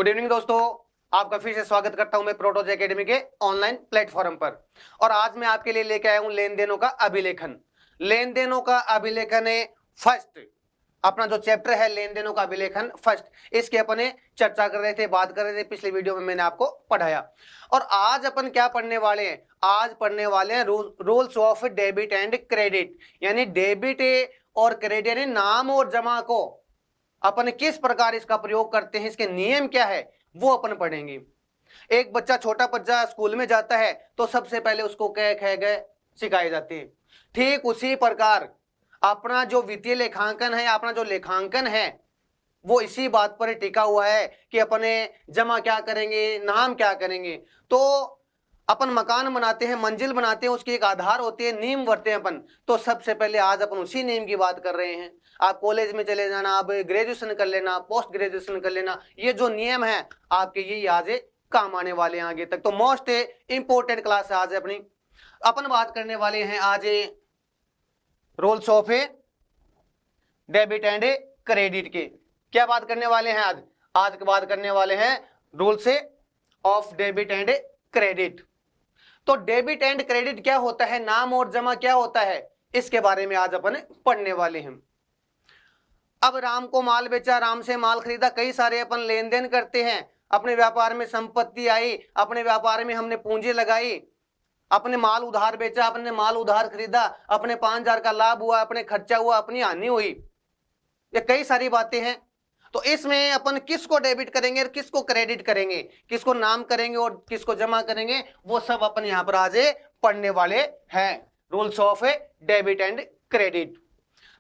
Good evening दोस्तों, आपका फिर से स्वागत करता हूं मैं प्रोटोज एकेडमी के ऑनलाइन प्लेटफॉर्म पर। और आज मैं आपके लिए लेके आया हूं लेन देनों का अभिलेखन। लेन देनों का अभिलेखन है फर्स्ट, अपना जो चैप्टर है लेन देनों का अभिलेखन फर्स्ट, इसके अपने चर्चा कर रहे थे, बात कर रहे थे। पिछले वीडियो में मैंने आपको पढ़ाया। और आज अपन क्या पढ़ने वाले हैं? आज पढ़ने वाले हैं rules of debit and credit, यानी डेबिट और क्रेडिट यानी नाम और जमा को अपन किस प्रकार इसका प्रयोग करते हैं, इसके नियम क्या है, वो अपन पढ़ेंगे। एक बच्चा, छोटा बच्चा स्कूल में जाता है तो सबसे पहले उसको क ख ग सिखाए जाते हैं। ठीक उसी प्रकार अपना जो वित्तीय लेखांकन है, अपना जो लेखांकन है, वो इसी बात पर टिका हुआ है कि अपने जमा क्या करेंगे, नाम क्या करेंगे। तो अपन मकान बनाते हैं, मंजिल बनाते हैं, उसकी एक आधार होती है, नींव भरते हैं अपन। तो सबसे पहले आज अपन उसी नींव की बात कर रहे हैं। आप कॉलेज में चले जाना, आप ग्रेजुएशन कर लेना, पोस्ट ग्रेजुएशन कर लेना, ये जो नियम है आपके ये आज काम आने वाले हैं आगे तक। तो मोस्ट इंपोर्टेंट क्लास है आज अपनी। अपन बात करने वाले हैं आज rules of debit and credit के। क्या बात करने वाले हैं आज? आज की बात करने वाले हैं rules of debit and credit. तो डेबिट एंड क्रेडिट क्या होता है, नाम और जमा क्या होता है, इसके बारे में आज अपन पढ़ने वाले हैं। अब राम को माल बेचा, राम से माल खरीदा, कई सारे अपन लेन देन करते हैं। अपने व्यापार में संपत्ति आई, अपने व्यापार में हमने पूंजी लगाई, अपने माल उधार बेचा, अपने माल उधार खरीदा, अपने 5,000 का लाभ हुआ, अपने खर्चा हुआ, अपनी हानि हुई, ये कई सारी बातें हैं। तो इसमें अपन किसको डेबिट करेंगे और किसको क्रेडिट करेंगे, किसको नाम करेंगे और किसको जमा करेंगे, वो सब अपन यहाँ पर आज पढ़ने वाले हैं। Rules of debit and credit.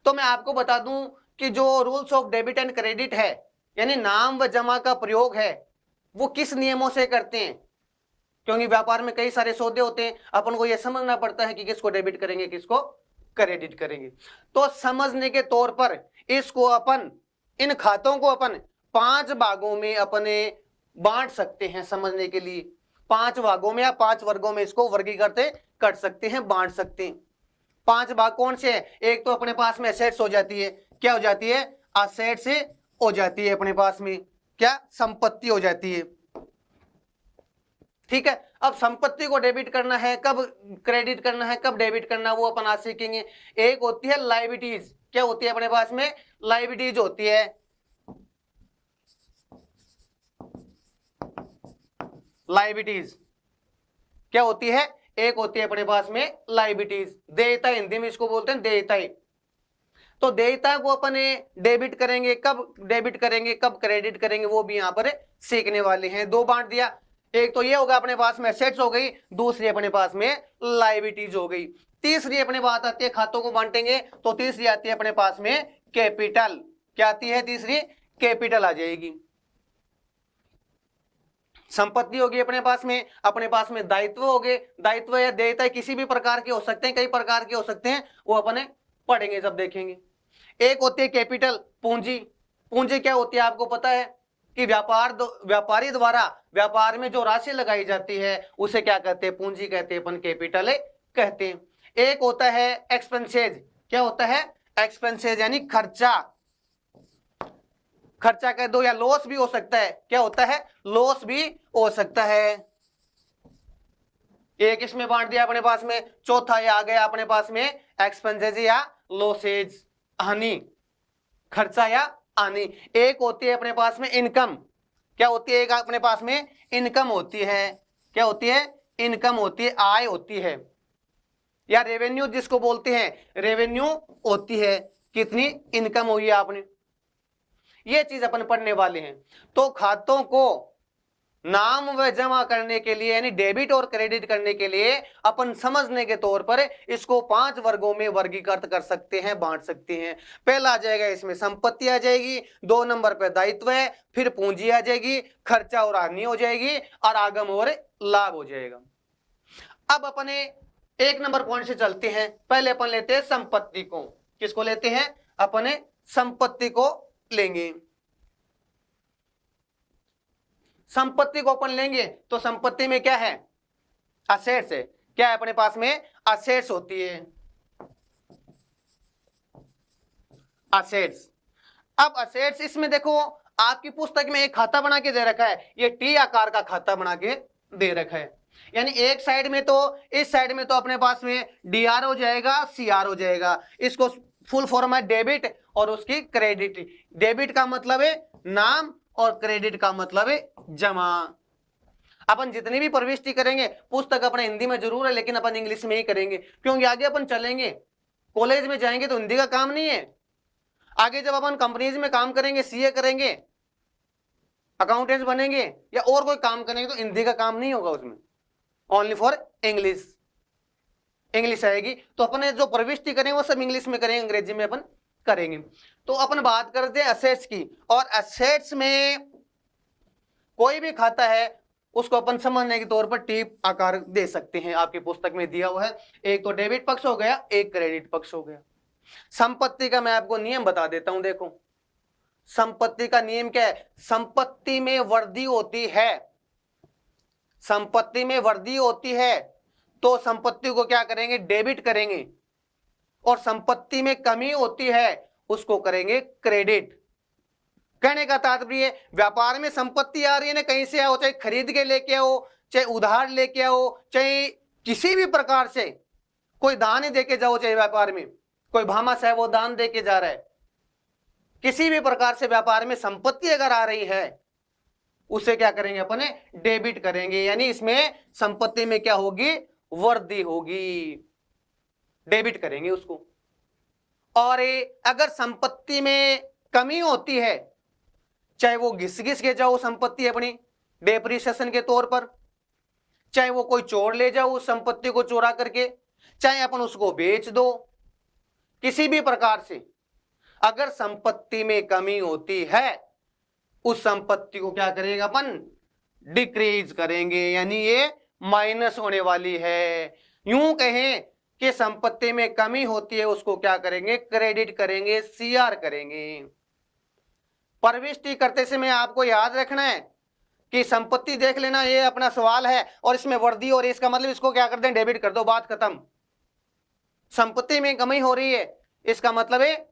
तो मैं आपको बता दूं कि जो rules of debit and credit है, यानी नाम व जमा का प्रयोग है, वो किस नियमों से करते हैं। क्योंकि व्यापार में कई सारे सौदे होते हैं, अपन को यह समझना पड़ता है कि किसको डेबिट करेंगे, किसको क्रेडिट करेंगे। तो समझने के तौर पर इसको अपन, इन खातों को अपन 5 भागों में अपने बांट सकते हैं। समझने के लिए 5 भागों में या 5 वर्गों में इसको वर्गीकृत कर सकते हैं, बांट सकते हैं। 5 भाग कौन से हैं? एक तो अपने पास में एसेट्स हो जाती है। क्या हो जाती है? एसेट्स हो जाती है अपने पास में, क्या संपत्ति हो जाती है। ठीक है। अब संपत्ति को डेबिट करना है, कब क्रेडिट करना है, कब डेबिट करना है, वो अपन आज सीखेंगे। एक होती है लायबिलिटीज। क्या होती है अपने पास में? लायबिलिटीज होती है। लायबिलिटीज क्या होती है? एक होती है अपने पास में लायबिलिटीज, देयता, हिंदी में इसको बोलते हैं देयता। तो देयता को अपन डेबिट करेंगे, कब डेबिट करेंगे, कब क्रेडिट करेंगे, वो भी यहाँ पर सीखने वाले हैं। 2 बांट दिया। एक तो ये होगा अपने पास में एसेट्स हो गई, दूसरी अपने पास में लायबिलिटीज हो गई। तीसरी अपने बात आती है, खातों को बांटेंगे तो तीसरी आती है अपने पास में कैपिटल। क्या आती है? तीसरी कैपिटल आ जाएगी। संपत्ति होगी अपने पास में दायित्व हो गए। दायित्व या देयता किसी भी प्रकार के हो सकते हैं, कई प्रकार के हो सकते हैं, वो अपन पढ़ेंगे जब देखेंगे। एक होती है कैपिटल, पूंजी। पूंजी क्या होती है आपको पता है कि व्यापारी द्वारा व्यापार में जो राशि लगाई जाती है उसे क्या कहते हैं? पूंजी कहते हैं, अपन कैपिटल कहते हैं। एक होता है एक्सपेंसेज। क्या होता है? एक्सपेंसेज यानी खर्चा। खर्चा कह दो या लॉस भी हो सकता है। क्या होता है? लॉस भी हो सकता है। एक इसमें बांट दिया अपने पास में। चौथा ये आ गया अपने पास में एक्सपेंसेज या लॉसेज, हानि, खर्चा या हानि। एक होती है अपने पास में इनकम। क्या होती है? एक अपने पास में इनकम होती है। क्या होती है? इनकम होती है, आय होती है, या रेवेन्यू जिसको बोलते हैं, रेवेन्यू होती है। कितनी इनकम हुई है आपने, ये चीज अपन पढ़ने वाले हैं। तो खातों को नाम व जमा करने के लिए, यानी डेबिट और क्रेडिट करने के लिए अपन समझने के तौर पर इसको 5 वर्गों में वर्गीकृत कर सकते हैं, बांट सकते हैं। पहला आ जाएगा, इसमें संपत्ति आ जाएगी। 2 नंबर पर दायित्व है, फिर पूंजी आ जाएगी, खर्चा और हानि हो जाएगी, और आगम और लाभ हो जाएगा। अब अपने 1 नंबर पॉइंट से चलते हैं। पहले अपन लेते हैं संपत्ति को। किसको लेते हैं? अपने संपत्ति को लेंगे। संपत्ति को अपन लेंगे तो संपत्ति में क्या है? असेट्स है। क्या है अपने पास में? असेट्स होती है, असेट्स। अब असेट्स, इसमें देखो आपकी पुस्तक में एक खाता बना के दे रखा है, ये टी आकार का खाता बना के दे रखा है। यानी एक साइड में तो, इस साइड में तो अपने पास में डीआर हो जाएगा, सीआर हो जाएगा। इसको फुल फॉर्म है डेबिट और उसकी क्रेडिट। डेबिट का मतलब है नाम और क्रेडिट का मतलब है जमा। अपन जितनी भी प्रविष्टि करेंगे, पुस्तक अपने हिंदी में जरूर है लेकिन अपन इंग्लिश में ही करेंगे, क्योंकि आगे अपन चलेंगे, कॉलेज में जाएंगे तो हिंदी का काम नहीं है। आगे जब अपन कंपनीज में काम करेंगे, सीए करेंगे, अकाउंटेंट बनेंगे या और कोई काम करेंगे तो हिंदी का काम नहीं होगा उसमें, ओनली फॉर इंग्लिश। इंग्लिश आएगी तो अपने जो प्रविष्टि करेंगे वो सब इंग्लिश में करेंगे, अंग्रेजी में अपन करेंगे। तो अपन बात करते हैं एसेट्स की, और एसेट्स में कोई भी खाता है उसको अपन समझने के तौर पर टीप आकार दे सकते हैं। आपकी पुस्तक में दिया हुआ है, एक तो डेबिट पक्ष हो गया, एक क्रेडिट पक्ष हो गया। संपत्ति का मैं आपको नियम बता देता हूं। देखो संपत्ति का नियम क्या है, संपत्ति में वृद्धि होती है, संपत्ति में वृद्धि होती है तो संपत्ति को क्या करेंगे, डेबिट करेंगे, और संपत्ति में कमी होती है उसको करेंगे क्रेडिट। कहने का तात्पर्य व्यापार में संपत्ति आ रही है ना, कहीं से आओ, चाहे खरीद के लेके आओ, चाहे उधार लेके आओ, चाहे किसी भी प्रकार से कोई दान ही देके जाओ, चाहे व्यापार में कोई भामास है वो दान देके जा रहा है, किसी भी प्रकार से व्यापार में संपत्ति अगर आ रही है उसे क्या करेंगे अपने, डेबिट करेंगे। यानी इसमें संपत्ति में क्या होगी, वृद्धि होगी, डेबिट करेंगे उसको। और अगर संपत्ति में कमी होती है, चाहे वो घिस घिस के जाओ संपत्ति अपनी डेप्रिसिएशन के तौर पर, चाहे वो कोई चोर ले जाओ उस संपत्ति को चोरा करके, चाहे अपन उसको बेच दो, किसी भी प्रकार से अगर संपत्ति में कमी होती है उस संपत्ति को क्या करेंगे अपन, डिक्रीज करेंगे, यानी ये माइनस होने वाली है। यूं कहें कि संपत्ति में कमी होती है उसको क्या करेंगे, क्रेडिट करेंगे, सीआर करेंगे। प्रविष्टि करते समय आपको याद रखना है कि संपत्ति देख लेना, ये अपना सवाल है, और इसमें वृद्धि और इसका मतलब इसको क्या कर दें, डेबिट कर दो, बात खत्म। संपत्ति में कमी हो रही है इसका मतलब है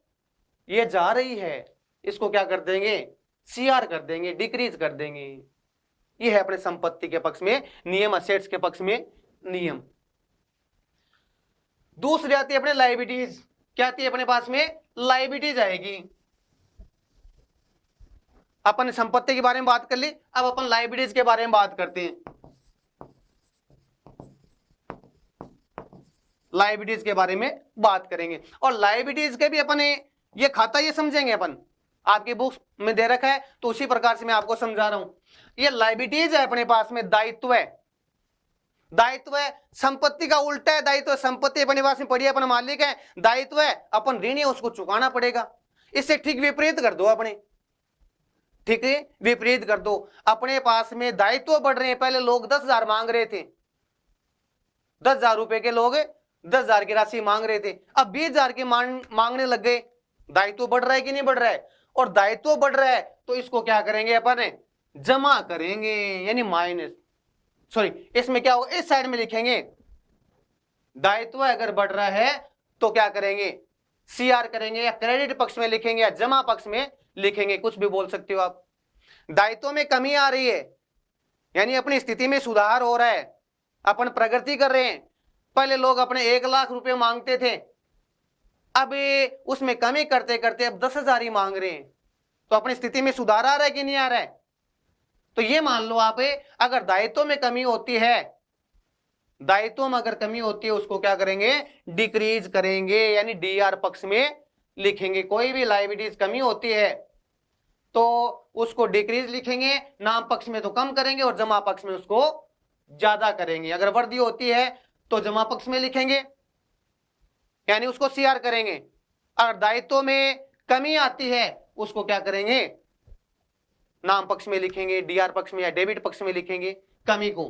ये जा रही है, इसको क्या कर देंगे, सीआर कर देंगे, डिक्रीज कर देंगे। ये है अपने संपत्ति के पक्ष में नियम, असेट्स के पक्ष में नियम। दूसरी आती है अपने लायबिलिटीज। क्या आती है अपने पास में, लायबिलिटीज आएगी। अपन संपत्ति के बारे में बात कर ली, अब अपन लायबिलिटीज के बारे में बात करते हैं। लायबिलिटीज के बारे में बात करेंगे, और लायबिलिटीज के भी अपन ये खाता ये समझेंगे अपन, आपकी बुक्स में दे रखा है तो उसी प्रकार से मैं आपको समझा रहा हूं। ये लायबिलिटीज है अपने पास में, दायित्व है। दायित्व है संपत्ति का उल्टा है दायित्व। संपत्ति अपने पास में पड़ी है, अपन मालिक है, दायित्व है अपन ऋणी है, उसको चुकाना पड़ेगा। इससे ठीक विपरीत कर दो अपने, ठीक है, विपरीत कर दो। अपने पास में दायित्व बढ़ रहे हैं, पहले लोग 10,000 मांग रहे थे, 10,000 रुपए के लोग 10,000 की राशि मांग रहे थे, अब 20,000 की मांगने लग गए। दायित्व बढ़ रहा है कि नहीं बढ़ रहा है, और दायित्व बढ़ रहा है तो इसको क्या करेंगे अपन, जमा करेंगे, यानी माइनस, सॉरी इसमें क्या होगा, इस साइड में लिखेंगे दायित्व अगर बढ़ रहा है तो क्या करेंगे, सीआर करेंगे, या क्रेडिट पक्ष में लिखेंगे या जमा पक्ष में लिखेंगे, कुछ भी बोल सकते हो आप। दायित्व में कमी आ रही है यानी अपनी स्थिति में सुधार हो रहा है, अपन प्रगति कर रहे हैं। पहले लोग अपने 1 लाख रुपए मांगते थे, अब उसमें कमी करते करते अब 10,000 ही मांग रहे हैं, तो अपनी स्थिति में सुधार आ रहा है कि नहीं आ रहा है। तो ये मान लो आप, अगर दायित्व में कमी होती है, दायित्व में अगर कमी होती है उसको क्या करेंगे, डिक्रीज करेंगे, यानी डीआर पक्ष में लिखेंगे। कोई भी लायबिलिटीज कमी होती है तो उसको डिक्रीज लिखेंगे, नाम पक्ष में तो कम करेंगे और जमा पक्ष में उसको ज्यादा करेंगे। अगर वृद्धि होती है तो जमा पक्ष में लिखेंगे यानी उसको सीआर करेंगे। अगर दायित्व में कमी आती है उसको क्या करेंगे, नाम पक्ष में लिखेंगे, डीआर पक्ष में या डेबिट पक्ष में लिखेंगे कमी को,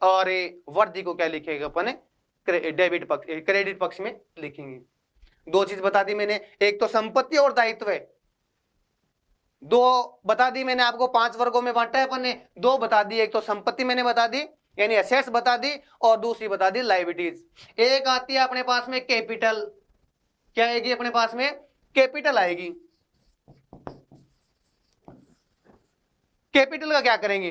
और वृद्धि को क्या लिखेगा अपन, डेबिट पक्ष, क्रेडिट पक्ष में लिखेंगे। 2 चीज बता दी मैंने, एक तो संपत्ति और दायित्व है, 2 बता दी मैंने आपको, 5 वर्गों में बांटा है अपन ने, 2 बता दी, एक तो संपत्ति मैंने बता दी यानी एसेट्स बता दी, और दूसरी बता दी लायबिलिटीज। एक आती है अपने पास में कैपिटल। क्या आएगी अपने पास में, कैपिटल आएगी। कैपिटल का क्या करेंगे?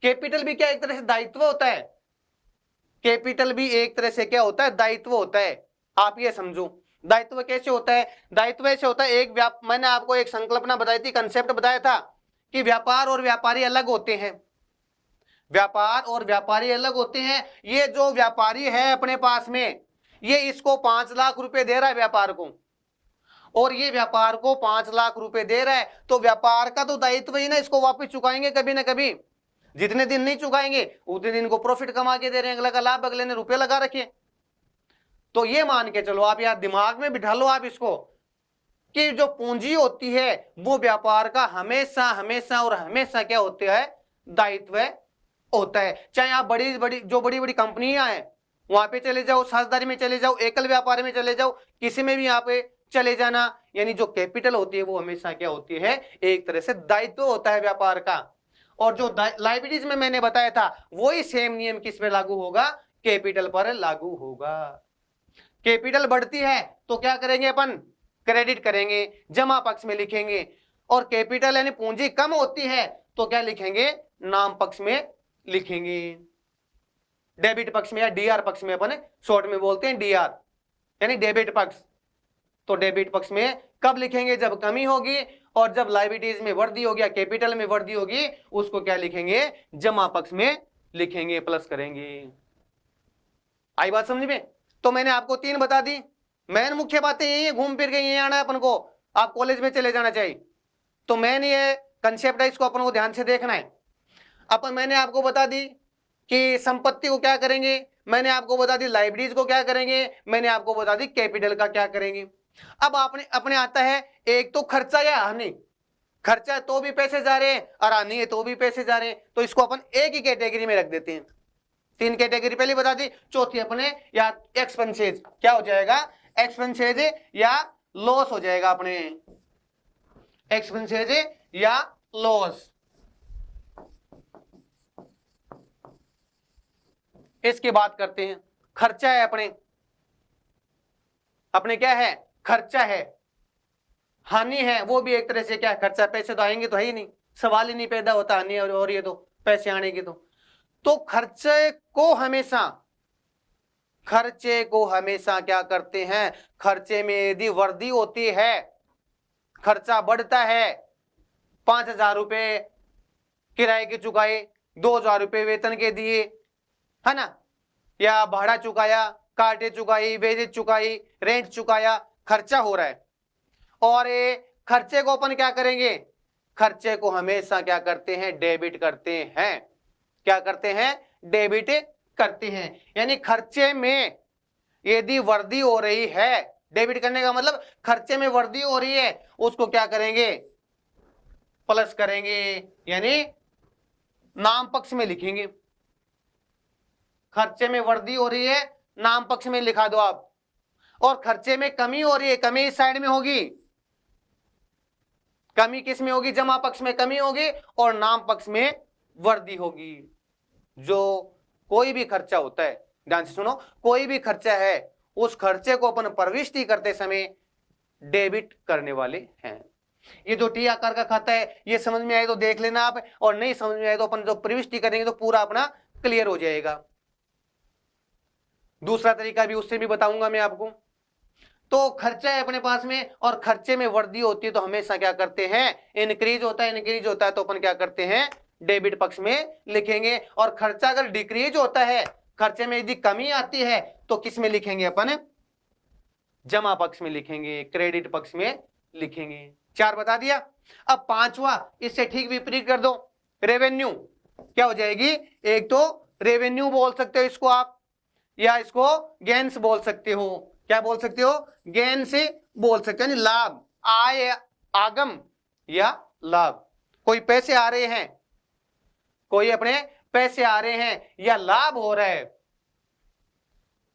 कैपिटल भी क्या एक तरह से दायित्व होता है, कैपिटल भी एक तरह से क्या होता है? दायित्व होता है। आप ये समझो दायित्व कैसे होता है? दायित्व ऐसे होता है, मैंने आपको एक संकल्पना बताई थी, कंसेप्ट बताया था कि व्यापार और व्यापारी अलग होते हैं, व्यापार और व्यापारी अलग होते हैं। ये जो व्यापारी है अपने पास में, ये इसको 5 लाख रुपए दे रहा है व्यापार को, और ये व्यापार को 5 लाख रुपए दे रहा है, तो व्यापार का तो दायित्व ही ना, इसको वापस चुकाएंगे कभी ना कभी। जितने दिन नहीं चुकाएंगे उतने दिन को प्रॉफिट कमा के दे रहे हैं, अगला का लाभ अगले ने रुपए लगा रखे। तो ये मान के चलो, आप यार दिमाग में बिठा लो आप इसको, कि जो पूंजी होती है वो व्यापार का हमेशा हमेशा और हमेशा क्या होता है? दायित्व होता है। चाहे आप बड़ी बड़ी कंपनियां हैं वहां पे चले जाओ, साझेदारी में चले जाओ, एकल व्यापार में चले जाओ, किसी में भी यहाँ पे चले जाना, यानी जो कैपिटल होती है वो हमेशा क्या होती है? एक तरह से दायित्व होता है व्यापार का। और जो लायबिलिटीज में मैंने बताया था वही सेम नियम किस पे लागू होगा? कैपिटल पर लागू होगा। कैपिटल बढ़ती है तो क्या करेंगे अपन? क्रेडिट करेंगे, जमा पक्ष में लिखेंगे। और कैपिटल यानी पूंजी कम होती है तो क्या लिखेंगे? नाम पक्ष में लिखेंगे, डेबिट पक्ष में या डीआर पक्ष में, अपन शॉर्ट में बोलते हैं डीआर, यानी डेबिट पक्ष। तो डेबिट पक्ष में कब लिखेंगे? जब कमी होगी, और जब लायबिलिटीज में वृद्धि होगी या कैपिटल में वृद्धि होगी उसको क्या लिखेंगे? जमा पक्ष में लिखेंगे, प्लस करेंगे। आई बात समझ में? तो मैंने आपको 3 बता दी, मेन मुख्य बातें यही है, घूम फिर के यही आना है अपन को, आप कॉलेज में चले जाना चाहिए। तो मैन ये कंसेप्ट है, इसको अपन को ध्यान से देखना है। मैंने आपको बता दी कि संपत्ति को क्या करेंगे, मैंने आपको बता दी लायबिलिटीज को क्या करेंगे, मैंने आपको बता दी कैपिटल का क्या करेंगे। अब अपने आता है एक तो खर्चा या हानि। खर्चा है तो भी पैसे जा रहे हैं और हानि है तो भी पैसे जा रहे हैं, तो इसको अपन एक ही कैटेगरी में रख देते हैं। 3 कैटेगरी पहले बता दी, चौथी अपने या एक्सपेंसेज क्या हो जाएगा? एक्सपेंसेज या लॉस हो जाएगा अपने, एक्सपेंसेज या लॉस। इसकी बात करते हैं। खर्चा है अपने क्या है? खर्चा है। हानि है वो भी एक तरह से क्या? खर्चा। पैसे तो आएंगे तो है ही नहीं, सवाल ही नहीं पैदा होता हानि और ये तो पैसे आने की। तो खर्चे को हमेशा क्या करते हैं? खर्चे में यदि वृद्धि होती है, खर्चा बढ़ता है, 5,000 रुपए किराए की चुकाए, 2,000 रुपए वेतन के दिए, है ना, या भाड़ा चुकाया, काटे चुकाई, वेजेज चुकाई, रेंट चुकाया, खर्चा हो रहा है। और ये खर्चे को अपन क्या करेंगे? खर्चे को हमेशा क्या करते हैं? डेबिट करते हैं। क्या करते हैं? डेबिट करते हैं। यानी खर्चे में यदि वृद्धि हो रही है, डेबिट करने का मतलब खर्चे में वृद्धि हो रही है, उसको क्या करेंगे? प्लस करेंगे, यानी नाम पक्ष में लिखेंगे। खर्चे में वृद्धि हो रही है, नाम पक्ष में लिखा दो आप। और खर्चे में कमी हो रही है, कमी इस साइड में होगी। कमी किस में होगी? जमा पक्ष में कमी होगी और नाम पक्ष में वृद्धि होगी। जो कोई भी खर्चा होता है, ध्यान से सुनो, कोई भी खर्चा है उस खर्चे को अपन प्रविष्टि करते समय डेबिट करने वाले हैं। ये जो टी आकार का खाता है, ये समझ में आए तो देख लेना आप, और नहीं समझ में आए तो अपन जो प्रविष्टि करेंगे तो पूरा अपना क्लियर हो जाएगा। दूसरा तरीका भी उससे भी बताऊंगा मैं आपको। तो खर्चा है अपने पास में और खर्चे में वृद्धि होती है तो हमेशा क्या करते हैं? इंक्रीज होता है तो अपन क्या करते हैं? डेबिट पक्ष में लिखेंगे। और खर्चा अगर डिक्रीज होता है, खर्चे में यदि कमी आती है तो किस में लिखेंगे अपन? जमा पक्ष में लिखेंगे, क्रेडिट पक्ष में लिखेंगे। 4 बता दिया। अब 5वां इससे ठीक विपरीत कर दो, रेवेन्यू। क्या हो जाएगी? एक तो रेवेन्यू बोल सकते हो इसको आप, या इसको गेन्स बोल सकते हो। क्या बोल सकते हो? गेन से बोल सकते हो, यानी लाभ, आय, आगम या लाभ। कोई पैसे आ रहे हैं, कोई अपने पैसे आ रहे हैं या लाभ हो रहा है,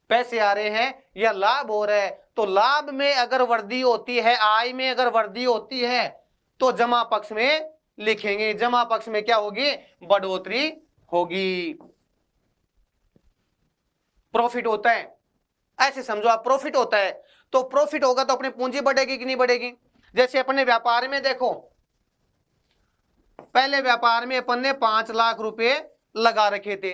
पैसे आ रहे हैं या लाभ हो रहा है, तो लाभ में अगर वृद्धि होती है, आय में अगर वृद्धि होती है तो जमा पक्ष में लिखेंगे। जमा पक्ष में क्या होगी? बढ़ोतरी होगी। प्रॉफिट होता है, ऐसे समझो आप, प्रॉफिट होता है तो प्रॉफिट होगा तो अपनी पूंजी बढ़ेगी कि नहीं बढ़ेगी? जैसे अपने व्यापार में देखो, पहले व्यापार में अपन ने 5 लाख रुपए लगा रखे थे,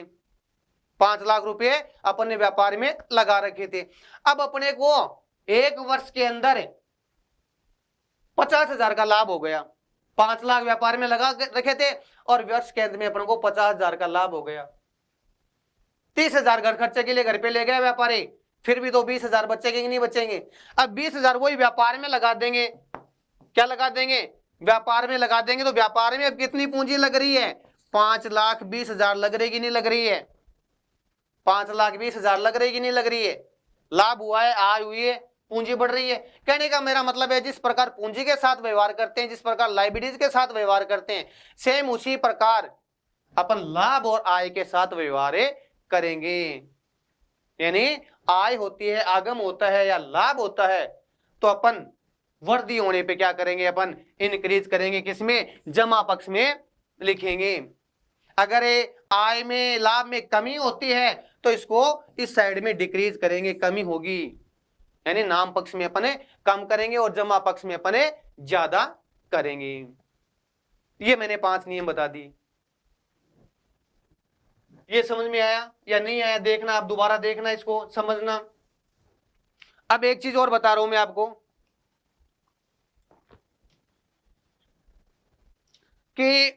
5 लाख रुपए अपन ने व्यापार में लगा रखे थे। अब अपने को 1 वर्ष के अंदर 50,000 का लाभ हो गया। 5 लाख व्यापार में लगा रखे थे और वर्ष के अंत में अपन को 50,000 का लाभ हो गया। 30,000 घर खर्चे के लिए घर पे ले गया व्यापारी, फिर भी तो 20,000 बचेंगे कि नहीं बचेंगे। अब 20,000 वही व्यापार में लगा देंगे, क्या लगा देंगे, व्यापार में लगा देंगे। तो व्यापार में अब कितनी पूंजी लग रही है, 5,20,000 लग रही कि नहीं लग रही है, 5,20,000 लग रही कि नहीं लग रही है। लाभ हुआ है, आय हुई है, पूंजी बढ़ रही है। कहने का मेरा मतलब है जिस प्रकार पूंजी के साथ व्यवहार करते हैं, जिस प्रकार लायबिलिटीज के साथ व्यवहार करते हैं, सेम उसी प्रकार अपन लाभ और आय के साथ व्यवहार करेंगे। यानी आय होती है, आगम होता है या लाभ होता है, तो अपन वृद्धि होने पे क्या करेंगे, अपन इंक्रीज करेंगे, किसमें, जमा पक्ष में लिखेंगे। अगर आय में लाभ में कमी होती है तो इसको इस साइड में डिक्रीज करेंगे, कमी होगी, यानी नाम पक्ष में अपने कम करेंगे और जमा पक्ष में अपने ज्यादा करेंगे। ये मैंने 5 नियम बता दिए। ये समझ में आया या नहीं आया, देखना, आप दोबारा देखना, इसको समझना। अब एक चीज और बता रहा हूं मैं आपको कि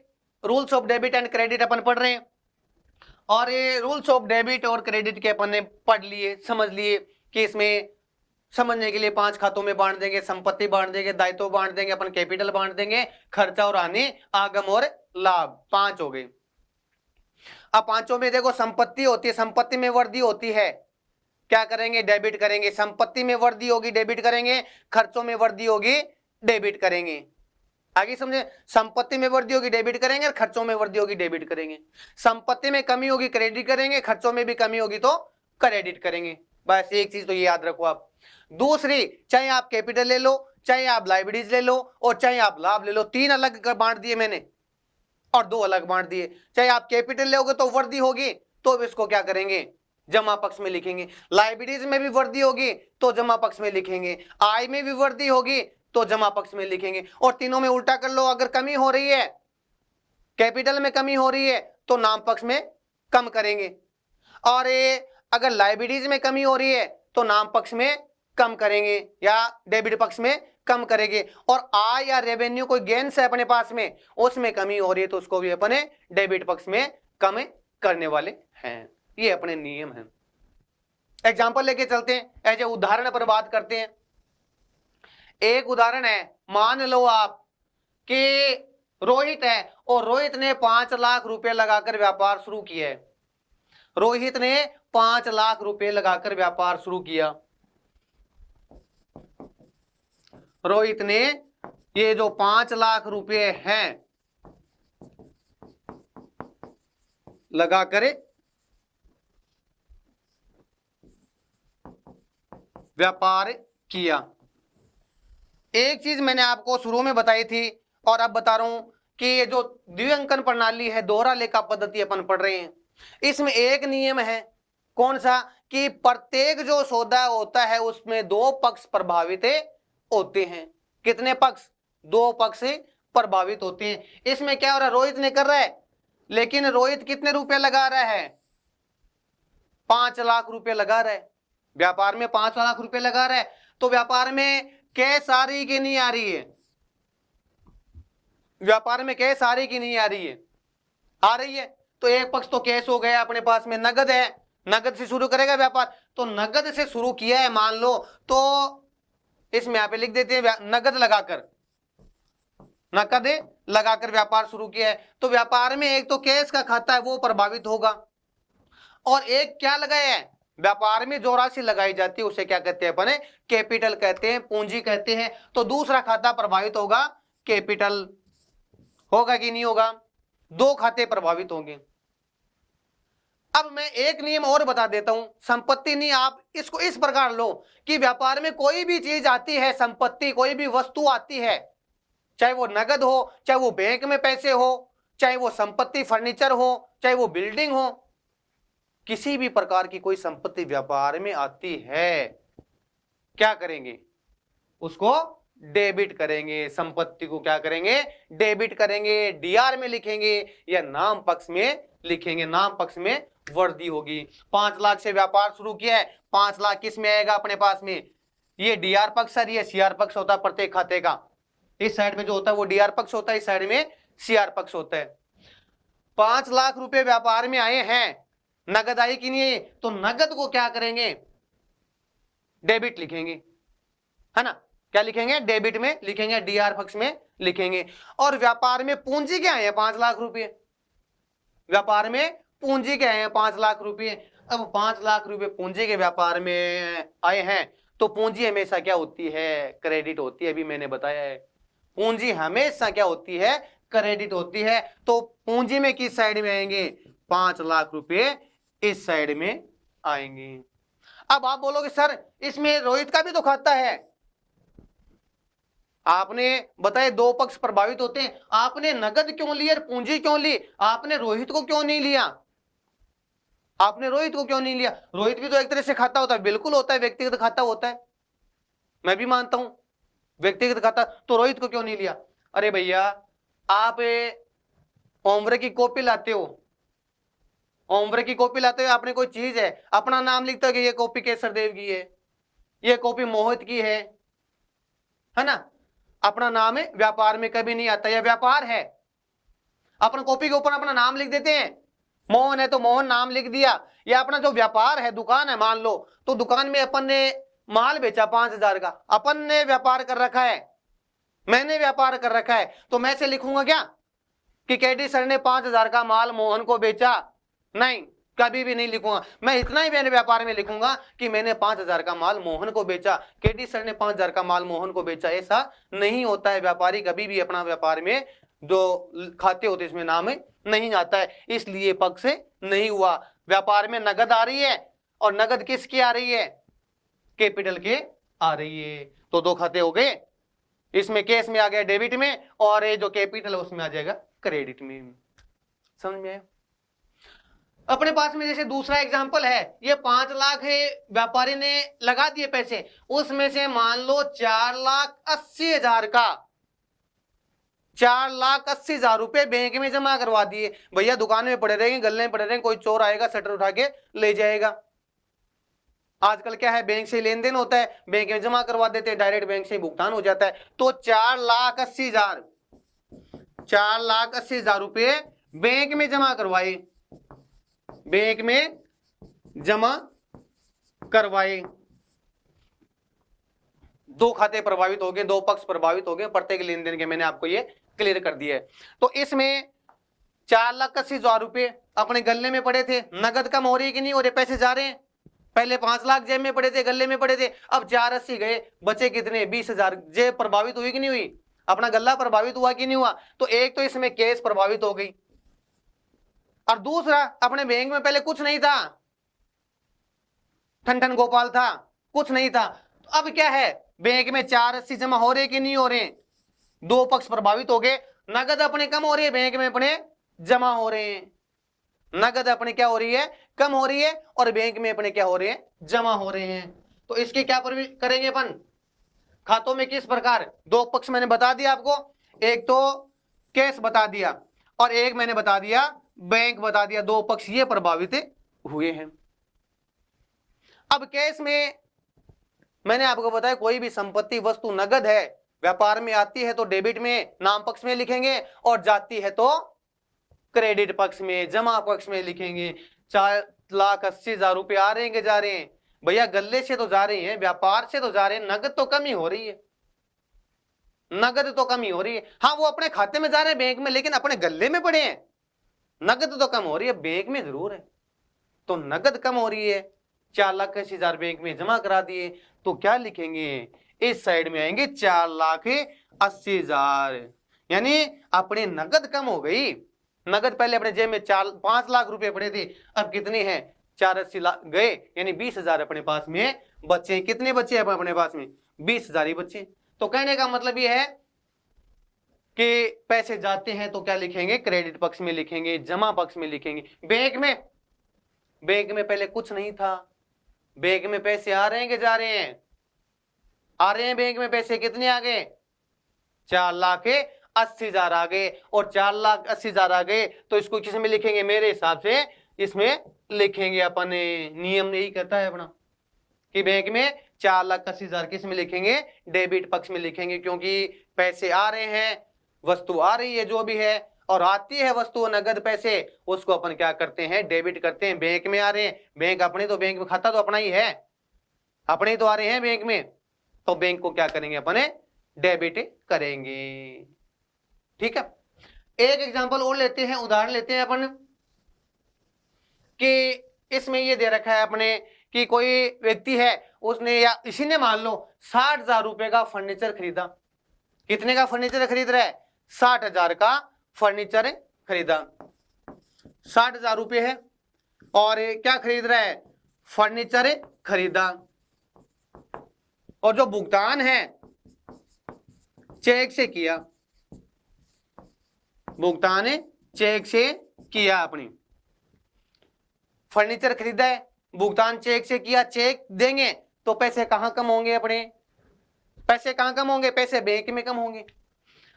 rules of debit and credit अपन पढ़ रहे हैं, और ये रूल्स ऑफ डेबिट और क्रेडिट के अपन ने पढ़ लिए, समझ लिए कि इसमें समझने के लिए 5 खातों में बांट देंगे, संपत्ति बांट देंगे, दायित्व बांट देंगे, अपन कैपिटल बांट देंगे, खर्चा और हानि, आगम और लाभ, 5 हो गए। अब 5 में देखो संपत्ति होती है, संपत्ति में वृद्धि होती है, क्या करेंगे, डेबिट करेंगे। संपत्ति में वृद्धि होगी, डेबिट करेंगे। खर्चों में वृद्धि होगी, डेबिट करेंगे। आगे समझे, संपत्ति में वृद्धि होगी, डेबिट करेंगे, और खर्चों में वृद्धि होगी, डेबिट करेंगे। संपत्ति में कमी होगी, क्रेडिट करेंगे, खर्चों में भी कमी होगी तो क्रेडिट करेंगे। बस एक चीज तो ये याद रखो आप। दूसरी, चाहे आप कैपिटल ले लो, चाहे आप लायबिलिटीज ले लो, और चाहे आप लाभ ले लो, 3 अलग बांट दिए मैंने और 2 अलग बांट दिए। चाहे आप कैपिटल लोगे तो वृद्धि होगी, तो इसको क्या करेंगे, जमा पक्ष में लिखेंगे। लायबिलिटीज में भी वृद्धि होगी तो जमा पक्ष में लिखेंगे। आय में भी वृद्धि होगी तो जमा पक्ष में लिखेंगे। और तीनों में उल्टा कर लो, अगर कमी हो रही है, कैपिटल में कमी हो रही है तो नाम पक्ष में कम करेंगे, और अगर लायबिलिटीज में कमी हो रही है तो नाम पक्ष में कम करेंगे या डेबिट पक्ष में कम करेंगे। और आय या रेवेन्यू कोई गेन्स है अपने पास में, उसमें कमी हो रही है तो उसको भी अपने डेबिट पक्ष में कम करने वाले हैं। ये अपने नियम हैं। एग्जाम्पल लेके चलते हैं, एज ए उदाहरण पर बात करते हैं। एक उदाहरण है, मान लो आप कि रोहित है और रोहित ने 5 लाख रुपए लगाकर व्यापार शुरू किया है। रोहित ने 5 लाख रुपए लगाकर व्यापार शुरू किया। रोहित ने ये जो 5 लाख रुपए हैं लगाकर व्यापार किया। एक चीज मैंने आपको शुरू में बताई थी और अब बता रहा हूं कि ये जो द्विअंकन प्रणाली है, दोहरा लेखा पद्धति अपन पढ़ रहे हैं, इसमें एक नियम है, कौन सा, कि प्रत्येक जो सौदा होता है उसमें 2 पक्ष प्रभावित होते हैं। कितने पक्ष, 2 पक्ष प्रभावित होते हैं। इसमें क्या हो रहा है, रोहित ने कर रहा है, लेकिन रोहित कितने रुपए लगा रहा है, 5 लाख रुपए लगा रहा है। व्यापार में 5 लाख रुपए लगा रहा है, तो व्यापार में कैश आ रही कि नहीं आ रही है, व्यापार में कैश आ रही कि नहीं आ रही है, आ रही है। तो एक पक्ष तो कैश हो गया, अपने पास में नगद है, नगद से शुरू करेगा व्यापार, तो नगद से शुरू किया है मान लो, तो इसमें यहां पे लिख देते हैं नगद लगाकर, नकद लगाकर व्यापार शुरू किया है। तो व्यापार में एक तो कैश का खाता है वो प्रभावित होगा, और एक क्या लगाया है, व्यापार में जो राशि लगाई जाती है उसे क्या कहते हैं अपन, कैपिटल कहते हैं, पूंजी कहते हैं। तो दूसरा खाता प्रभावित होगा, कैपिटल होगा कि नहीं होगा, 2 खाते प्रभावित होंगे। अब मैं एक नियम और बता देता हूं, संपत्ति नहीं, आप इसको इस प्रकार लो कि व्यापार में कोई भी चीज आती है, संपत्ति कोई भी वस्तु आती है, चाहे वो नगद हो, चाहे वो बैंक में पैसे हो, चाहे वो संपत्ति फर्नीचर हो, चाहे वो बिल्डिंग हो, किसी भी प्रकार की कोई संपत्ति व्यापार में आती है, क्या करेंगे, उसको डेबिट करेंगे, संपत्ति को क्या करेंगे, डेबिट करेंगे, डीआर में लिखेंगे या नाम पक्ष में लिखेंगे, नाम पक्ष में वर्दी होगी। 5 लाख से व्यापार शुरू किया है, 5 लाख किस में आएगा अपने पास में, ये डीआर पक्ष और ये सीआर पक्ष होता है प्रत्येक खाते का। इस साइड में जो होता है वो डीआर पक्ष होता है, इस साइड में सीआर पक्ष होता है। 5 लाख रुपए व्यापार में आए हैं, नगद आई कि नहीं, तो नगद को क्या करेंगे, डेबिट लिखेंगे, है ना, क्या लिखेंगे, डेबिट में लिखेंगे, डीआर पक्ष में लिखेंगे। और व्यापार में पूंजी क्या है, 5 लाख रुपए, व्यापार में पूंजी क्या है, 5 लाख रुपए। अब 5 लाख रुपए पूंजी के व्यापार में आए हैं तो पूंजी हमेशा क्या होती है, क्रेडिट होती है, अभी मैंने बताया है पूंजी हमेशा क्या होती है, क्रेडिट होती है। तो पूंजी में किस साइड में आएंगे, 5 लाख रुपए इस साइड में आएंगे। अब आप बोलोगे सर इसमें रोहित का भी तो खाता है, आपने बताया 2 पक्ष प्रभावित होते हैं, आपने नगद क्यों लिया, पूंजी क्यों ली, आपने रोहित को क्यों नहीं लिया, आपने रोहित को क्यों नहीं लिया, रोहित भी तो एक तरह से खाता होता है, बिल्कुल होता है, व्यक्तिगत खाता होता है, मैं भी मानता हूं व्यक्तिगत खाता, तो रोहित को क्यों नहीं लिया। अरे भैया आप होमवर्क की कॉपी लाते हो, होमवर्क की कॉपी लाते हो, आपने कोई चीज है अपना नाम लिखते हो कि ये कॉपी केसर देव की है, ये कॉपी मोहित की है ना, अपना नाम है, व्यापार में कभी नहीं आता, यह व्यापार है, अपन कॉपी के ऊपर अपना नाम लिख देते हैं, मोहन है तो मोहन नाम लिख दिया, या अपना जो व्यापार है, दुकान है मान लो, तो दुकान में अपन ने माल बेचा 5,000 का, अपन ने व्यापार कर रखा है, मैंने व्यापार कर रखा है, तो मैं से लिखूंगा क्या कि केडी सर ने 5,000 का माल मोहन को बेचा, नहीं, कभी भी नहीं लिखूंगा, मैं इतना ही मैंने व्यापार में लिखूंगा कि मैंने 5,000 का माल मोहन को बेचा, केडी सर ने 5,000 का माल मोहन को बेचा, ऐसा नहीं होता है। व्यापारी कभी भी अपना व्यापार में जो खाते होते इसमें नाम नहीं आता है, इसलिए पक्ष नहीं हुआ। व्यापार में नगद आ रही है और नगद किसकी आ रही है, कैपिटल के आ रही है, तो 2 खाते हो गए, इसमें केस में आ गया डेबिट में, और ये जो कैपिटल है उसमें आ जाएगा क्रेडिट में। समझ में आया। अपने पास में जैसे दूसरा एग्जांपल है, ये 5 लाख है, व्यापारी ने लगा दिए पैसे, उसमें से मान लो 4,80,000 का 4,80,000 रुपए बैंक में जमा करवा दिए। भैया दुकान में पड़े रहेंगे, गल्ले में पड़े रहेंगे, कोई चोर आएगा शटर उठा के ले जाएगा। आजकल क्या है, बैंक से लेन देन होता है, बैंक में जमा करवा देते हैं, डायरेक्ट बैंक से भुगतान हो जाता है। तो 4,80,000 रुपए बैंक में जमा करवाए, बैंक में जमा करवाए। 2 खाते प्रभावित हो गए, 2 पक्ष प्रभावित हो गए, प्रत्येक लेन देन के मैंने आपको ये क्लियर कर दिया है। तो इसमें 4,80,000 रुपए अपने गल्ले में पड़े थे, नगद कम हो रही है कि नहीं हो रहे, पैसे जा रहे हैं, पहले 5 लाख जेब में पड़े थे, गल्ले में पड़े थे, अब 4,80 गए, बचे कितने 20,000, जेब प्रभावित हुई कि नहीं हुई, अपना गल्ला प्रभावित हुआ कि नहीं हुआ। तो एक तो इसमें केस प्रभावित हो गई, और दूसरा अपने बैंक में पहले कुछ नहीं था, ठन ठन गोपाल था, कुछ नहीं था, तो अब क्या है, बैंक में 4,80 जमा हो रहे कि नहीं हो रहे, 2 पक्ष प्रभावित हो गए, नगद अपने कम हो रही है, बैंक में अपने जमा हो रहे हैं, नगद अपने क्या हो रही है, कम हो रही है, और बैंक में अपने क्या हो रहे हैं, जमा हो रहे हैं। तो इसके क्या करेंगे अपन, खातों में किस प्रकार, 2 पक्ष मैंने बता दिया आपको, एक तो कैश बता दिया और एक मैंने बता दिया बैंक बता दिया, 2 पक्ष ये प्रभावित हुए हैं। अब कैश में मैंने आपको बताया कोई भी संपत्ति वस्तु नगद है, व्यापार में आती है तो डेबिट में नाम पक्ष में लिखेंगे, और जाती है तो क्रेडिट पक्ष में जमा पक्ष में लिखेंगे। 4,80,000 रुपए आ रहे हैं, जा रहे हैं, भैया गल्ले से तो जा रहे हैं, व्यापार से तो जा रहे हैं, नगद तो कमी हो रही है, नगद तो कमी हो रही है। हाँ वो अपने खाते में जा रहे हैं बैंक में, लेकिन अपने गल्ले में पड़े हैं, नगद तो कम हो रही है, बैंक में जरूर है, तो नगद कम हो रही है, 4,80,000 बैंक में जमा करा दिए, तो क्या लिखेंगे, इस साइड में आएंगे 4,80,000, यानी अपने नगद कम हो गई, नगद पहले अपने जेब में 5 लाख रुपए पड़े थे, अब कितने हैं, 4,80 लाख गए, यानी 20,000 अपने पास में बचे। कितने बचे अपने पास में, 20,000 ही बचे। तो कहने का मतलब ये है कि पैसे जाते हैं तो क्या लिखेंगे, क्रेडिट पक्ष में लिखेंगे, जमा पक्ष में लिखेंगे। बैंक में पहले कुछ नहीं था, बैंक में पैसे आ रहे हैं कि जा रहे हैं, आ रहे हैं बैंक में पैसे, कितने आ गए? 4,80,000 आ गए। और 4,80,000 आ गए तो इसको किस में लिखेंगे? मेरे हिसाब से इसमें लिखेंगे अपन, नियम यही कहता है अपना कि बैंक में 4,80,000 किस में लिखेंगे? डेबिट पक्ष में लिखेंगे, क्योंकि पैसे आ रहे हैं, वस्तु आ रही है जो भी है, और आती है वस्तु नगद पैसे, उसको अपन क्या करते हैं? डेबिट करते हैं। बैंक में आ रहे हैं, बैंक अपने तो बैंक में खाता तो अपना ही है, अपने तो आ रहे हैं बैंक में, तो बैंक को क्या करेंगे? अपने डेबिट करेंगे। ठीक है। एक एग्जांपल और लेते हैं, उदाहरण लेते हैं अपन कि इसमें ये दे रखा है अपने कि कोई व्यक्ति है, उसने या इसी ने मान लो 60,000 रुपए का फर्नीचर खरीदा। कितने का फर्नीचर खरीद रहा है? 60,000 का फर्नीचर खरीदा। 60,000 रुपए है और क्या खरीद रहा है? फर्नीचर खरीदा। और जो भुगतान है चेक से किया, भुगतान चेक से किया। अपनी फर्नीचर खरीदा है, भुगतान चेक से किया, चेक देंगे तो पैसे कहां कम होंगे? अपने पैसे कहां कम होंगे? पैसे बैंक में कम होंगे।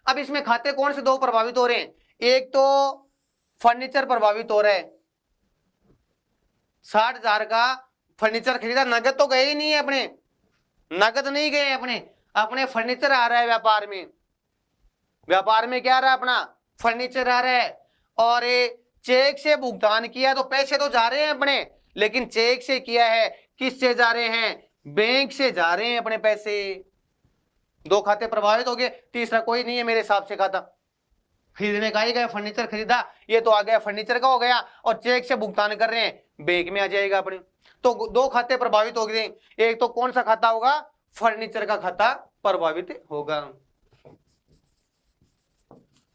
अब इसमें खाते कौन से दो प्रभावित हो रहे हैं? एक तो फर्नीचर प्रभावित हो रहा है, 60,000 का फर्नीचर खरीदा, नगद तो गए ही नहीं है अपने, नगद नहीं गए अपने, अपने फर्नीचर आ रहा है व्यापार में, व्यापार में क्या आ रहा है? अपना फर्नीचर आ रहा है। और चेक से भुगतान किया तो पैसे तो जा रहे हैं अपने, लेकिन चेक से किया है, किससे जा रहे हैं? बैंक से जा रहे हैं अपने पैसे। दो खाते प्रभावित हो गए, तीसरा कोई नहीं है मेरे हिसाब से खाता। खरीदने का ही गया, फर्नीचर खरीदा, ये तो आ गया फर्नीचर का हो गया, और चेक से भुगतान कर रहे हैं, बैंक में आ जाएगा अपने। तो दो खाते प्रभावित हो गए। एक तो कौन सा खाता होगा? फर्नीचर का खाता प्रभावित होगा,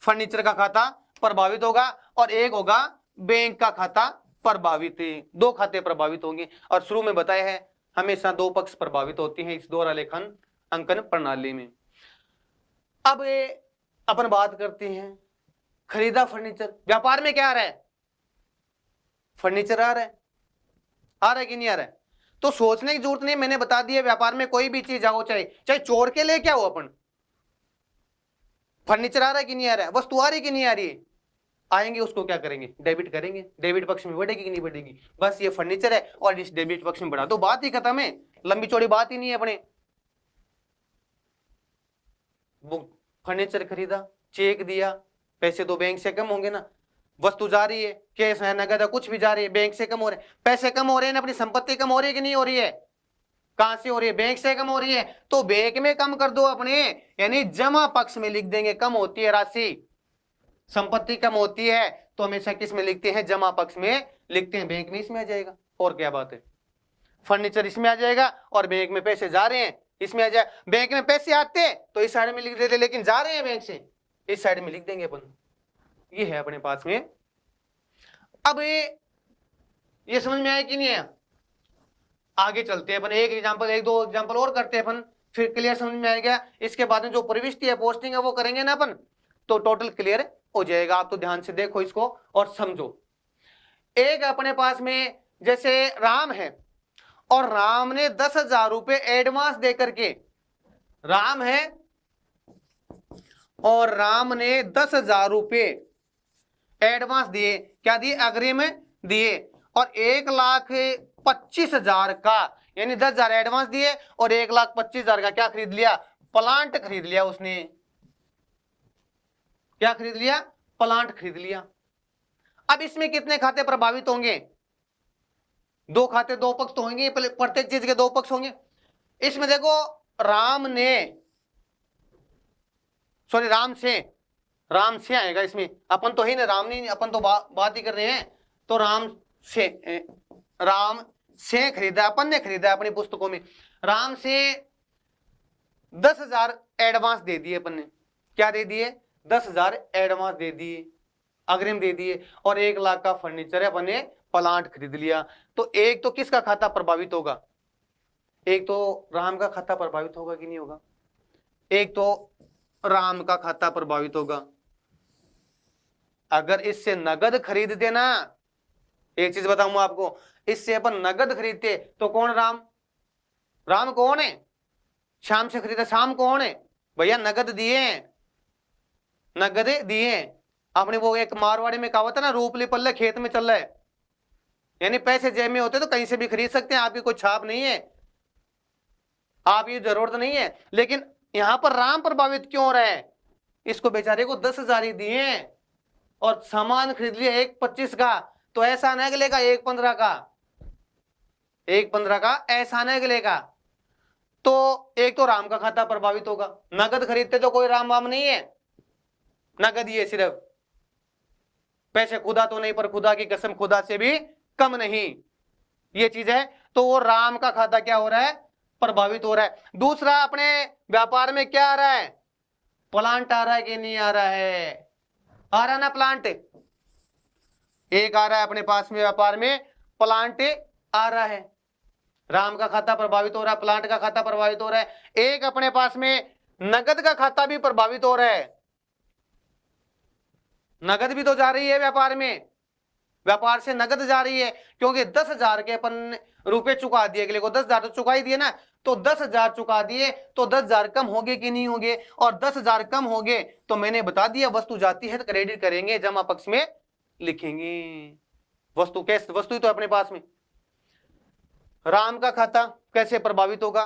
फर्नीचर का खाता प्रभावित होगा, और एक होगा बैंक का खाता प्रभावित। दो खाते प्रभावित होंगे। और शुरू में बताया है हमेशा दो पक्ष प्रभावित होते हैं इस दोहरा लेखन अंकन प्रणाली में। अब अपन बात करते हैं खरीदा फर्नीचर, व्यापार में क्या आ रहा है? फर्नीचर आ रहा है, आ रहा है कि नहीं आ रहा है? तो सोचने की जरूरत नहीं, मैंने बता दिया व्यापार में कोई भी चीज आओ, चाहे चोर के ले क्या हो, अपन फर्नीचर आ रहा है कि नहीं आ रहा है? वस्तु आ रही कि नहीं आ रही है? आएंगे, उसको क्या करेंगे? डेबिट करेंगे। डेबिट पक्ष में बढ़ेगी कि नहीं बढ़ेगी? बस ये फर्नीचर है और इस डेबिट पक्ष में बढ़ा दो, बात ही खत्म है, लंबी चौड़ी बात ही नहीं है अपने। फर्नीचर खरीदा, चेक दिया, पैसे तो बैंक से कम होंगे ना, वस्तु जा रही है, कैश है, नगद है, कुछ भी जा रही है, बैंक से कम हो रहे हैं, पैसे कम हो रहे हैं ना, अपनी संपत्ति कम हो रही है कि नहीं हो रही है? कहां से हो रही है? बैंक से कम हो रही है, तो बैंक में कम कर दो अपने, यानी जमा पक्ष में लिख देंगे। कम होती है राशि, संपत्ति कम होती है तो हमेशा किस में लिखते हैं? जमा पक्ष में लिखते हैं, बैंक में इसमें आ जाएगा। और क्या बात है? फर्नीचर इसमें आ जाएगा और बैंक में पैसे जा रहे हैं इसमें आ जाए। बैंक में पैसे आते हैं तो इस साइड में लिख देते, लेकिन जा रहे हैं बैंक से, इस साइड में लिख देंगे अपन। ये है अपने पास में। अब ये समझ में आया कि नहीं आया? आगे चलते हैं अपन, एक एग्जांपल, एक दो एग्जांपल और करते हैं अपन, फिर क्लियर समझ में आएगा। इसके बाद में जो प्रविष्टि है, पोस्टिंग है, वो करेंगे ना अपन, तो टोटल क्लियर हो जाएगा। आप तो ध्यान से देखो इसको और समझो। एक अपने पास में जैसे राम है और राम ने 10,000 रुपए एडवांस देकर के, राम है और राम ने 10,000 रुपए एडवांस दिए, क्या दिए? अग्रिम दिए, और 1,25,000 का, यानी 10,000 एडवांस दिए और 1,25,000 का क्या खरीद लिया? प्लांट खरीद लिया उसने। क्या खरीद लिया? प्लांट खरीद लिया। अब इसमें कितने खाते प्रभावित होंगे? दो खाते, दो पक्ष तो होंगे, प्रत्येक चीज के दो पक्ष होंगे। इसमें देखो राम से आएगा इसमें, अपन तो ही ना, राम नहीं, अपन तो बात ही कर रहे हैं। तो राम से खरीदा, अपन ने खरीदा अपनी पुस्तकों में, राम से 10,000 एडवांस दे दिए अपन ने। क्या दे दिए? 10,000 एडवांस दे दिए, अग्रिम दे दिए, और 1,00,000 का फर्नीचर है, अपन ने प्लांट खरीद लिया। तो एक तो किसका खाता प्रभावित होगा? एक तो राम का खाता प्रभावित होगा कि नहीं होगा? एक तो राम का खाता प्रभावित होगा। अगर इससे नगद खरीद देना, एक चीज बताऊंगा आपको, इससे अपन नगद खरीदते तो कौन? राम कौन है? शाम से खरीदा, शाम कौन है भैया? नगद दिए हैं, नगद दिए हैं। आपने वो एक मारवाड़ी में कहावत है ना, रूपली पल्ले खेत में चल रहा है, यानी पैसे जेब में होते तो कहीं से भी खरीद सकते हैं, आपकी कोई छाप नहीं है, आप ये जरूरत नहीं है। लेकिन यहां पर राम प्रभावित क्यों हो रहा है? इसको बेचारे को 10,000 ही दिए हैं और सामान खरीद लिया 1,25 का, तो ऐसा न अगले का 1,15 का, 1,15 का ऐसा न अगले का। तो एक तो राम का खाता प्रभावित होगा। नगद खरीदते तो कोई राम वाम नहीं है, नगद ये सिर्फ पैसे, खुदा तो नहीं पर खुदा की कसम खुदा से भी कम नहीं, ये चीज है। तो वो राम का खाता क्या हो रहा है? प्रभावित हो रहा है। दूसरा, अपने व्यापार में क्या आ रहा है? प्लांट आ रहा है कि नहीं आ रहा है? आ रहा ना प्लांट, एक आ रहा है अपने पास में व्यापार में, प्लांट आ रहा है। राम का खाता प्रभावित हो रहा है, प्लांट का खाता प्रभावित हो रहा है। एक अपने पास में नगद का खाता भी प्रभावित हो रहा है, नगद भी तो जा रही है व्यापार में, व्यापार से नगद जा रही है, क्योंकि 10,000 के अपन रुपए चुका दिए, अगले को 10,000 तो चुका ही दिए ना, तो 10,000 चुका दिए तो 10,000 कम होंगे कि नहीं होंगे? और 10,000 कम होंगे तो मैंने बता दिया वस्तु जाती है तो क्रेडिट करेंगे, जमा पक्ष में लिखेंगे। वस्तु कैसे, वस्तु ही तो अपने पास में। राम का खाता कैसे प्रभावित होगा?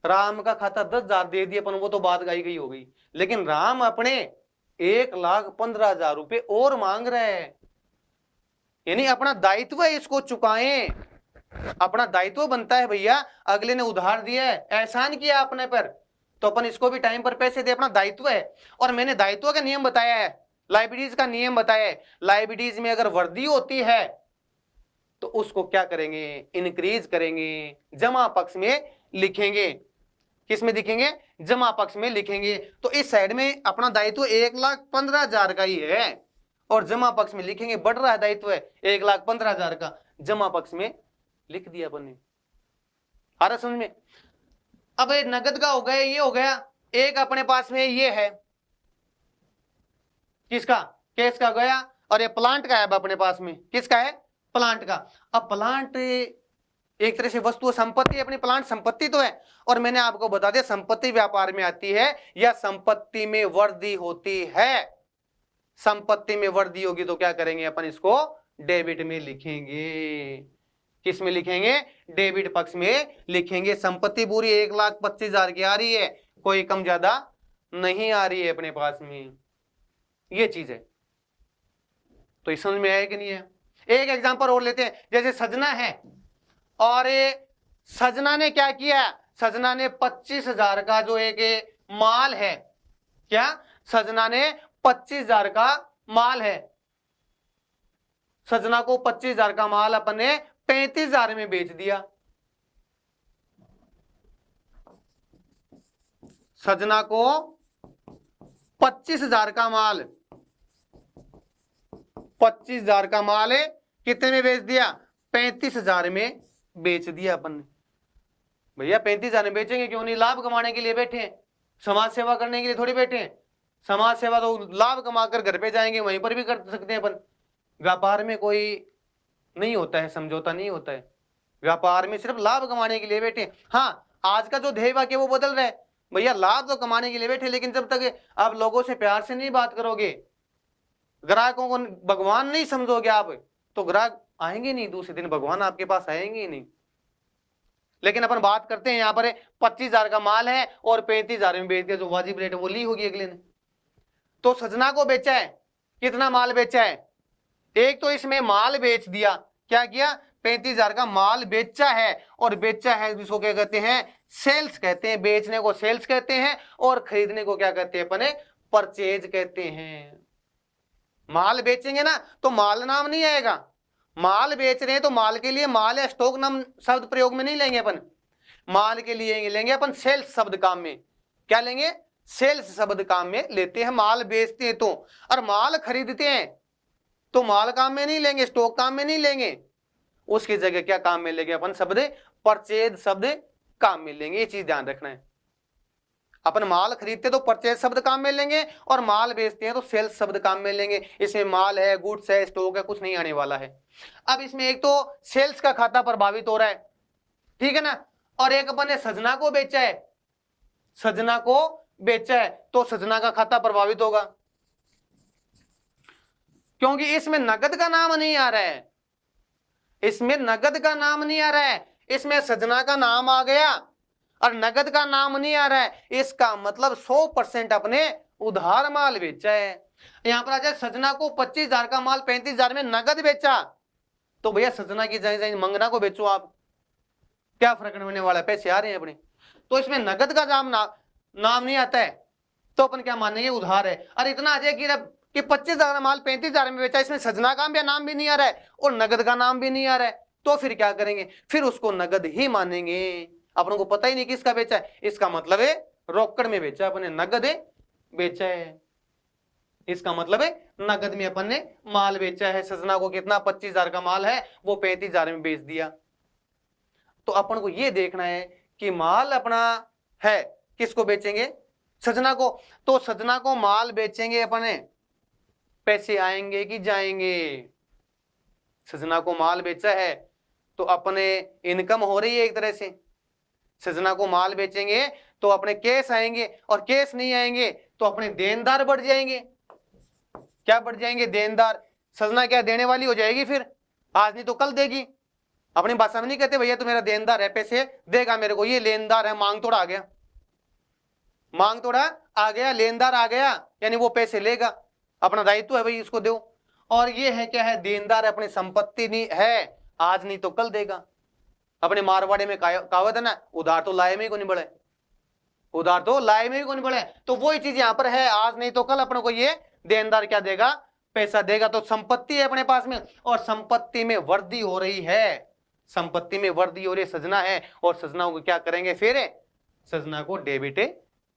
राम का खाता 10,000 दे दिए अपन, वो तो बात गाई गई हो गई, लेकिन राम अपने 1,15,000 रुपए और मांग रहे हैं, यानी अपना दायित्व है, इसको चुकाएं, अपना दायित्व बनता है भैया। अगले ने उधार दिया है, एहसान किया अपने पर, तो अपन इसको भी टाइम पर पैसे दे, अपना दायित्व है। और मैंने दायित्व का नियम बताया है, लाइबिलिटीज का नियम बताया है। लाइबिलिटीज में अगर वर्दी होती है तो उसको क्या करेंगे? इंक्रीज करेंगे, जमा पक्ष में लिखेंगे। किस में लिखेंगे? जमा पक्ष में लिखेंगे। तो इस साइड में अपना दायित्व 1,15,000 का ही है और जमा पक्ष में लिखेंगे, बढ़ रहा है दायित्व है 1,15,000 का, जमा पक्ष में लिख दिया अपन ने। आ रहा समझ में? अब ये नगद का हो गया, ये हो गया। एक अपने पास में ये है, किसका? कैश का गया। और ये प्लांट का है अब अपने पास में, किसका है? प्लांट का। अब प्लांट एक तरह से वस्तु संपत्ति, अपनी प्लांट संपत्ति तो है। और मैंने आपको बता दिया संपत्ति व्यापार में आती है या संपत्ति में वृद्धि होती है। संपत्ति में वृद्धि होगी तो क्या करेंगे अपन? इसको डेबिट में लिखेंगे। किस में लिखेंगे? डेबिट पक्ष में लिखेंगे। संपत्ति पूरी 1,25,000 की आ रही है, कोई कम ज्यादा नहीं आ रही है अपने पास में, ये चीज है। तो इस समझ में आया कि नहीं है? एक एग्जांपल और लेते हैं, जैसे सजना है और सजना ने क्या किया? सजना ने 25,000 का जो एक माल है, क्या? सजना ने 25,000 का माल है, सजना को 25,000 का माल अपने 35,000 में बेच दिया। सजना को 25,000 का माल, 25,000 का माल है, कितने में बेच दिया? 35,000 में बेच दिया अपन ने। भैया 35,000 में बेचेंगे क्यों नहीं? लाभ कमाने के लिए बैठे हैं, समाज सेवा करने के लिए थोड़ी बैठे हैं। समाज सेवा तो लाभ कमाकर घर पे जाएंगे, वहीं पर भी कर सकते हैं अपन। व्यापार में कोई नहीं होता है, समझौता नहीं होता है, व्यापार में सिर्फ लाभ कमाने के लिए बैठे हैं। हाँ, आज का जो ध्येय वाक्य वो बदल रहा है, भैया लाभ तो कमाने के लिए बैठे, लेकिन जब तक आप लोगों से प्यार से नहीं बात करोगे, ग्राहकों को भगवान नहीं समझोगे आप, तो ग्राहक आएंगे नहीं, दूसरे दिन भगवान आपके पास आएंगे ही नहीं। लेकिन अपन बात करते हैं यहाँ पर 25,000 का माल है और 35,000 में बेच दिया, जो वाजिब रेट वो ली होगी अगले ने। तो सजना को बेचा है, कितना माल बेचा है? एक तो इसमें माल बेच दिया, क्या किया? 35,000 का माल बेचा है। और बेचा है जिसको क्या कहते हैं? सेल्स कहते हैं। बेचने को सेल्स कहते हैं और खरीदने को क्या कहते हैं अपने? परचेज कहते हैं। माल बेचेंगे ना तो माल नाम नहीं आएगा, माल बेच रहे हैं तो माल के लिए माल या स्टॉक नाम शब्द प्रयोग में नहीं लेंगे अपन, माल के लिए लेंगे अपन सेल्स शब्द काम में। क्या लेंगे? सेल्स शब्द काम में लेते हैं। माल बेचते हैं तो, और माल खरीदते हैं तो माल काम में नहीं लेंगे, स्टॉक काम में नहीं लेंगे, उसकी जगह क्या काम में लेंगे अपन? शब्द परचेज शब्द काम में लेंगे। ये चीज ध्यान रखना है। अपन माल खरीदते तो परचेज शब्द काम में लेंगे और माल बेचते हैं तो सेल्स शब्द काम में लेंगे। इसमें माल है, गुड्स है, स्टॉक है, कुछ नहीं आने वाला है। अब इसमें एक तो सेल्स का खाता प्रभावित हो रहा है, ठीक है ना, और एक अपन ने सजना को बेचा है, सजना को बेचा है तो सजना का खाता प्रभावित होगा, क्योंकि इसमें नगद का नाम नहीं आ रहा है, इसमें नगद का नाम नहीं आ रहा है, इसमें सजना का नाम आ गया और नगद का नाम नहीं आ रहा है। इसका मतलब 100% अपने उधार माल बेचा है। यहां पर आ जाए सजना को 25,000 का माल 35,000 में नगद बेचा, तो भैया सजना की जगह मंगना को बेचो आप, क्या फर्क होने वाला है, पैसे आ रहे हैं अपने। तो इसमें नगद का नाम नहीं आता है तो अपन क्या मानेंगे, उधार है। अरे इतना आ जाए कि 25,000 का माल 35,000 में बेचा, इसमें सजना का भी नाम भी नहीं आ रहा है और नगद का नाम भी नहीं आ रहा है, तो फिर क्या करेंगे, फिर उसको नगद ही मानेंगे। अपन को पता ही नहीं किसका बेचा है, इसका मतलब है रोकड़ में बेचा, अपने नगद बेचा है, इसका मतलब है नगद में अपन ने माल बेचा है। सजना को कितना 25,000 का माल है वो 35,000 में बेच दिया। तो अपन को ये देखना है कि माल अपना है, किसको बेचेंगे, सजना को। तो सजना को माल बेचेंगे अपने, पैसे आएंगे कि जाएंगे, सजना को माल बेचा है तो अपने इनकम हो रही है एक तरह से। सजना को माल बेचेंगे तो अपने केस आएंगे और केस नहीं आएंगे तो अपने देनदार बढ़ जाएंगे। क्या बढ़ जाएंगे, देनदार। सजना क्या देने वाली हो जाएगी, फिर आज नहीं तो कल देगी। अपनी भाषा में नहीं कहते भैया तो मेरा देनदार है, पैसे देगा मेरे को, ये लेनदार है, मांग तोड़ा आ गया, मांग तोड़ा आ गया, लेनदार आ गया, यानी वो पैसे लेगा, अपना दायित्व है भाई इसको दो। और ये है क्या है, देनदार अपनी संपत्ति नहीं है, आज नहीं तो कल देगा। अपने मारवाड़े में कहावत है ना, उधार तो लाए में को नहीं बढ़े, उधार तो लाए में को नहीं बढ़े। तो वही चीज यहां पर है, आज नहीं तो कल अपने को ये देनदार क्या देगा, पैसा देगा। तो संपत्ति है अपने पास में और संपत्ति में वृद्धि हो रही है, संपत्ति में वृद्धि हो रही, सजना है और सजना को क्या करेंगे, फिर सजना को डेबिट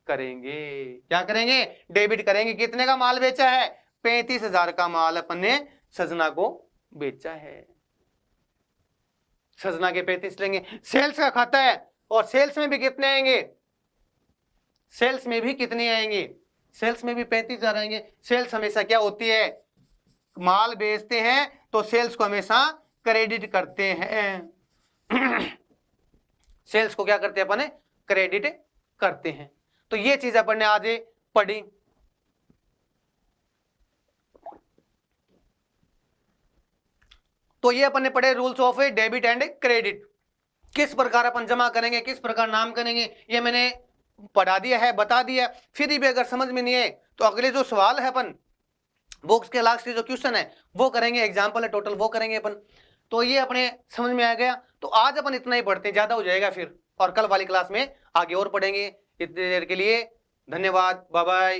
करेंगे। क्या करेंगे, डेबिट करेंगे। कितने का माल बेचा है, 35,000 का माल अपन ने सजना को बेचा है, सजना के 35 लेंगे। सेल्स का खाता है और सेल्स में भी कितने आएंगे, सेल्स में भी कितने आएंगे, सेल्स में भी 35,000 आएंगे। सेल्स हमेशा क्या होती है, माल बेचते हैं तो सेल्स को हमेशा क्रेडिट करते हैं सेल्स को क्या करते हैं अपन, क्रेडिट करते हैं। तो ये चीज अपन ने आज पढ़ी। तो ये अपन ने पढ़े rules of debit and credit, किस प्रकार अपन जमा करेंगे, किस प्रकार नाम करेंगे, ये मैंने पढ़ा दिया है, बता दिया। फिर भी अगर समझ में नहीं है तो अगले जो सवाल है अपन बुक्स के लास्ट के जो क्वेश्चन है वो करेंगे, एग्जाम्पल है टोटल वो करेंगे अपन। तो ये अपने समझ में आ गया। तो आज अपन इतना ही पढ़ते हैं, ज्यादा हो जाएगा फिर, और कल वाली क्लास में आगे और पढ़ेंगे। इतनी देर के लिए धन्यवाद, बाय बाय।